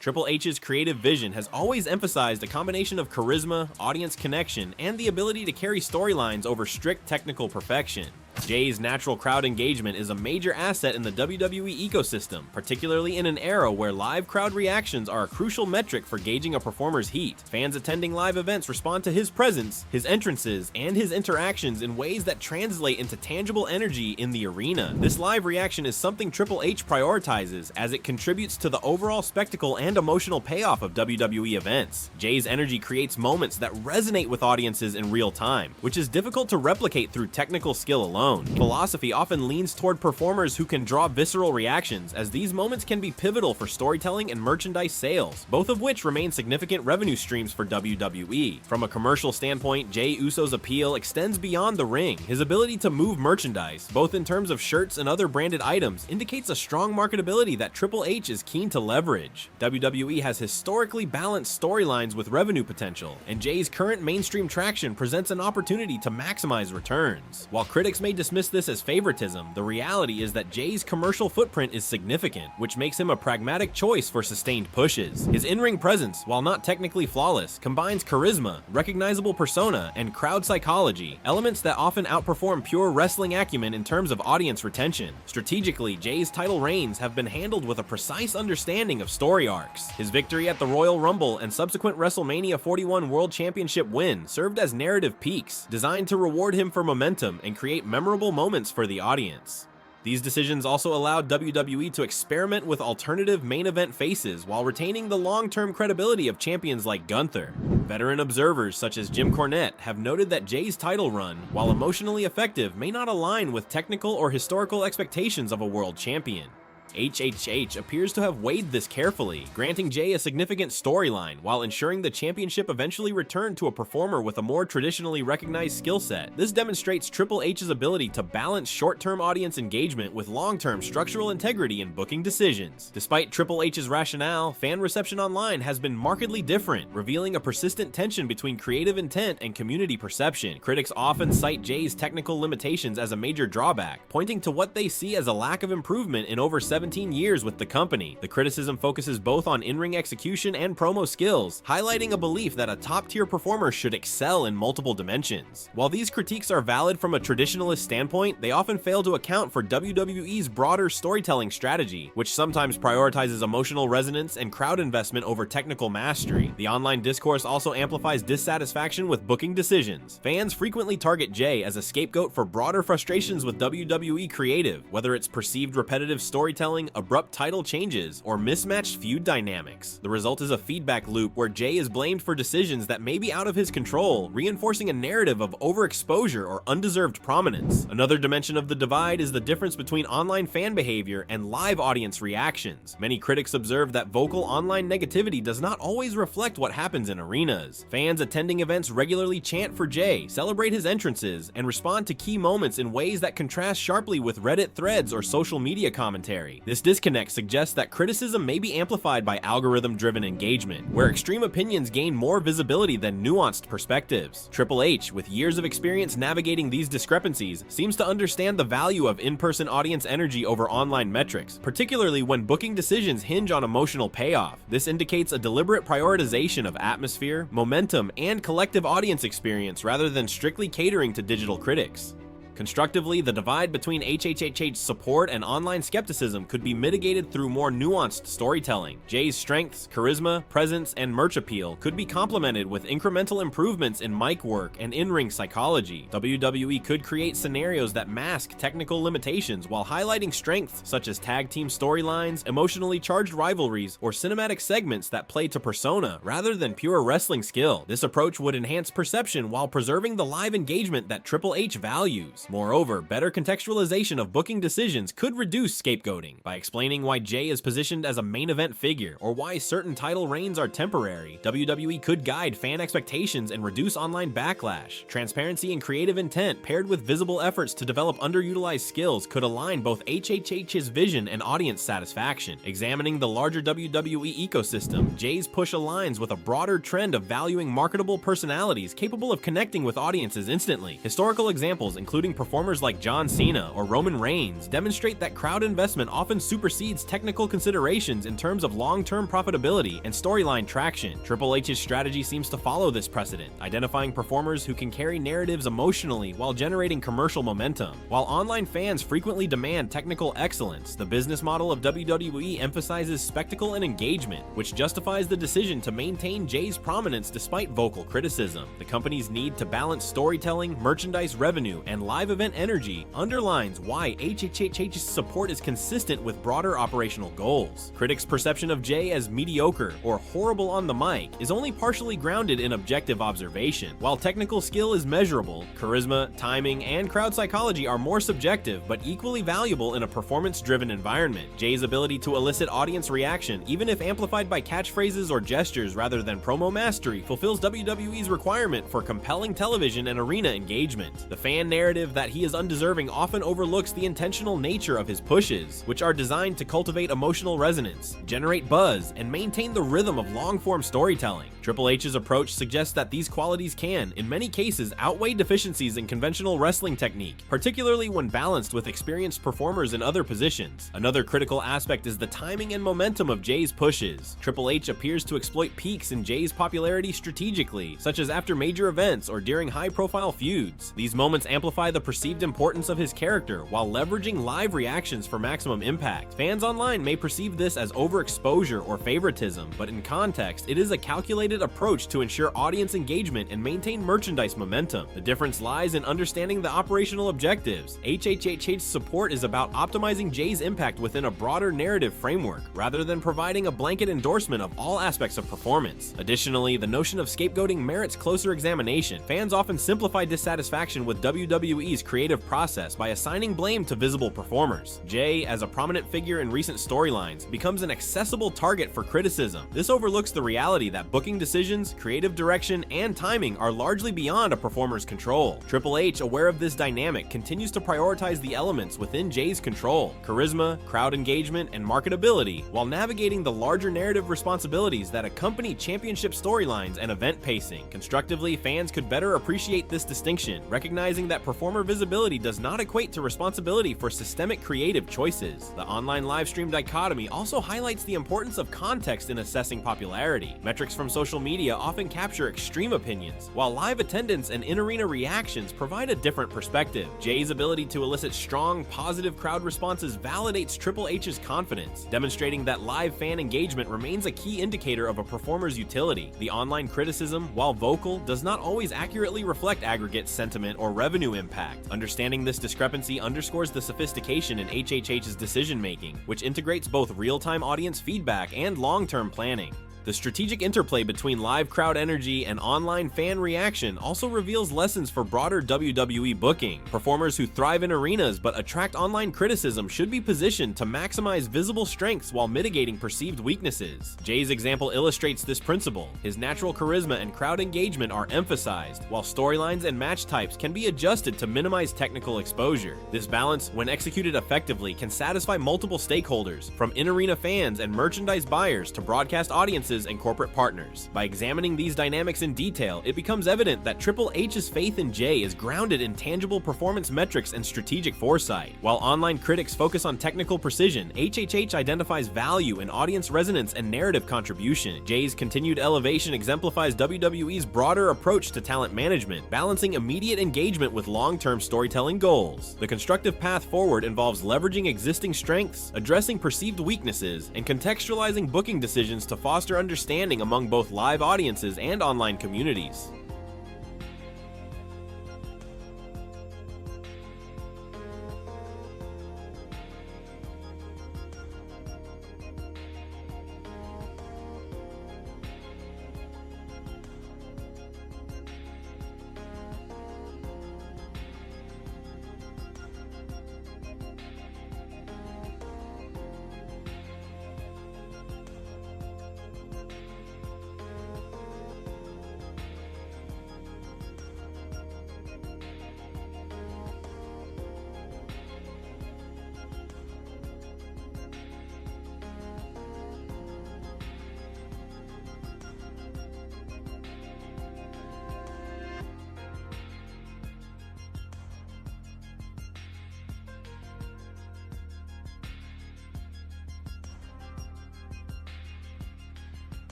Triple H's creative vision has always emphasized a combination of charisma, audience connection, and the ability to carry storylines over strict technical perfection. Jay's natural crowd engagement is a major asset in the WWE ecosystem, particularly in an era where live crowd reactions are a crucial metric for gauging a performer's heat. Fans attending live events respond to his presence, his entrances, and his interactions in ways that translate into tangible energy in the arena. This live reaction is something Triple H prioritizes, as it contributes to the overall spectacle and emotional payoff of WWE events. Jay's energy creates moments that resonate with audiences in real time, which is difficult to replicate through technical skill alone. Philosophy often leans toward performers who can draw visceral reactions, as these moments can be pivotal for storytelling and merchandise sales, both of which remain significant revenue streams for WWE. From a commercial standpoint, Jey Uso's appeal extends beyond the ring. His ability to move merchandise, both in terms of shirts and other branded items, indicates a strong marketability that Triple H is keen to leverage. WWE has historically balanced storylines with revenue potential, and Jay's current mainstream traction presents an opportunity to maximize returns. While critics may dismiss this as favoritism, the reality is that Jay's commercial footprint is significant, which makes him a pragmatic choice for sustained pushes. His in-ring presence, while not technically flawless, combines charisma, recognizable persona, and crowd psychology, elements that often outperform pure wrestling acumen in terms of audience retention. Strategically, Jay's title reigns have been handled with a precise understanding of story arcs. His victory at the Royal Rumble and subsequent WrestleMania 41 World Championship win served as narrative peaks, designed to reward him for momentum and create memorable moments for the audience. These decisions also allowed WWE to experiment with alternative main event faces while retaining the long-term credibility of champions like Gunther. Veteran observers such as Jim Cornette have noted that Jay's title run, while emotionally effective, may not align with technical or historical expectations of a world champion. HHH appears to have weighed this carefully, granting Jay a significant storyline while ensuring the championship eventually returned to a performer with a more traditionally recognized skill set. This demonstrates Triple H's ability to balance short-term audience engagement with long-term structural integrity in booking decisions. Despite Triple H's rationale, fan reception online has been markedly different, revealing a persistent tension between creative intent and community perception. Critics often cite Jay's technical limitations as a major drawback, pointing to what they see as a lack of improvement in over 17 years with the company. The criticism focuses both on in-ring execution and promo skills, highlighting a belief that a top-tier performer should excel in multiple dimensions. While these critiques are valid from a traditionalist standpoint, they often fail to account for WWE's broader storytelling strategy, which sometimes prioritizes emotional resonance and crowd investment over technical mastery. The online discourse also amplifies dissatisfaction with booking decisions. Fans frequently target Jay as a scapegoat for broader frustrations with WWE creative, whether it's perceived repetitive storytelling, abrupt title changes, or mismatched feud dynamics. The result is a feedback loop where Jay is blamed for decisions that may be out of his control, reinforcing a narrative of overexposure or undeserved prominence. Another dimension of the divide is the difference between online fan behavior and live audience reactions. Many critics observe that vocal online negativity does not always reflect what happens in arenas. Fans attending events regularly chant for Jay, celebrate his entrances, and respond to key moments in ways that contrast sharply with Reddit threads or social media commentary. This disconnect suggests that criticism may be amplified by algorithm-driven engagement, where extreme opinions gain more visibility than nuanced perspectives. Triple H, with years of experience navigating these discrepancies, seems to understand the value of in-person audience energy over online metrics, particularly when booking decisions hinge on emotional payoff. This indicates a deliberate prioritization of atmosphere, momentum, and collective audience experience rather than strictly catering to digital critics. Constructively, the divide between HHH's support and online skepticism could be mitigated through more nuanced storytelling. Jay's strengths, charisma, presence, and merch appeal could be complemented with incremental improvements in mic work and in-ring psychology. WWE could create scenarios that mask technical limitations while highlighting strengths such as tag team storylines, emotionally charged rivalries, or cinematic segments that play to persona rather than pure wrestling skill. This approach would enhance perception while preserving the live engagement that Triple H values. Moreover, better contextualization of booking decisions could reduce scapegoating. By explaining why Jay is positioned as a main event figure or why certain title reigns are temporary, WWE could guide fan expectations and reduce online backlash. Transparency and creative intent paired with visible efforts to develop underutilized skills could align both HHH's vision and audience satisfaction. Examining the larger WWE ecosystem, Jay's push aligns with a broader trend of valuing marketable personalities capable of connecting with audiences instantly. Historical examples, including performers like John Cena or Roman Reigns demonstrate that crowd investment often supersedes technical considerations in terms of long-term profitability and storyline traction. Triple H's strategy seems to follow this precedent, identifying performers who can carry narratives emotionally while generating commercial momentum. While online fans frequently demand technical excellence, the business model of WWE emphasizes spectacle and engagement, which justifies the decision to maintain Jay's prominence despite vocal criticism. The company's need to balance storytelling, merchandise revenue, and live event energy underlines why HHH's support is consistent with broader operational goals. Critics' perception of Jay as mediocre or horrible on the mic is only partially grounded in objective observation. While technical skill is measurable, charisma, timing, and crowd psychology are more subjective but equally valuable in a performance-driven environment. Jay's ability to elicit audience reaction, even if amplified by catchphrases or gestures rather than promo mastery, fulfills WWE's requirement for compelling television and arena engagement. The fan narrative that he is undeserving often overlooks the intentional nature of his pushes, which are designed to cultivate emotional resonance, generate buzz, and maintain the rhythm of long-form storytelling. Triple H's approach suggests that these qualities can, in many cases, outweigh deficiencies in conventional wrestling technique, particularly when balanced with experienced performers in other positions. Another critical aspect is the timing and momentum of Jay's pushes. Triple H appears to exploit peaks in Jay's popularity strategically, such as after major events or during high-profile feuds. These moments amplify the perceived importance of his character while leveraging live reactions for maximum impact. Fans online may perceive this as overexposure or favoritism, but in context, it is a calculated approach to ensure audience engagement and maintain merchandise momentum. The difference lies in understanding the operational objectives. HHH's support is about optimizing Jay's impact within a broader narrative framework, rather than providing a blanket endorsement of all aspects of performance. Additionally, the notion of scapegoating merits closer examination. Fans often simplify dissatisfaction with WWE's creative process by assigning blame to visible performers. Jay, as a prominent figure in recent storylines, becomes an accessible target for criticism. This overlooks the reality that booking decisions, creative direction, and timing are largely beyond a performer's control. Triple H, aware of this dynamic, continues to prioritize the elements within Jay's control: charisma, crowd engagement, and marketability, while navigating the larger narrative responsibilities that accompany championship storylines and event pacing. Constructively, fans could better appreciate this distinction, recognizing that performer visibility does not equate to responsibility for systemic creative choices. The online livestream dichotomy also highlights the importance of context in assessing popularity. Metrics from social media often capture extreme opinions, while live attendance and in-arena reactions provide a different perspective. Jay's ability to elicit strong, positive crowd responses validates Triple H's confidence, demonstrating that live fan engagement remains a key indicator of a performer's utility. The online criticism, while vocal, does not always accurately reflect aggregate sentiment or revenue impact. Understanding this discrepancy underscores the sophistication in HHH's decision-making, which integrates both real-time audience feedback and long-term planning. The strategic interplay between live crowd energy and online fan reaction also reveals lessons for broader WWE booking. Performers who thrive in arenas but attract online criticism should be positioned to maximize visible strengths while mitigating perceived weaknesses. Jay's example illustrates this principle. His natural charisma and crowd engagement are emphasized, while storylines and match types can be adjusted to minimize technical exposure. This balance, when executed effectively, can satisfy multiple stakeholders, from in-arena fans and merchandise buyers to broadcast audiences and corporate partners. By examining these dynamics in detail, it becomes evident that Triple H's faith in Jay is grounded in tangible performance metrics and strategic foresight. While online critics focus on technical precision, HHH identifies value in audience resonance and narrative contribution. Jay's continued elevation exemplifies WWE's broader approach to talent management, balancing immediate engagement with long-term storytelling goals. The constructive path forward involves leveraging existing strengths, addressing perceived weaknesses, and contextualizing booking decisions to foster understanding among both live audiences and online communities.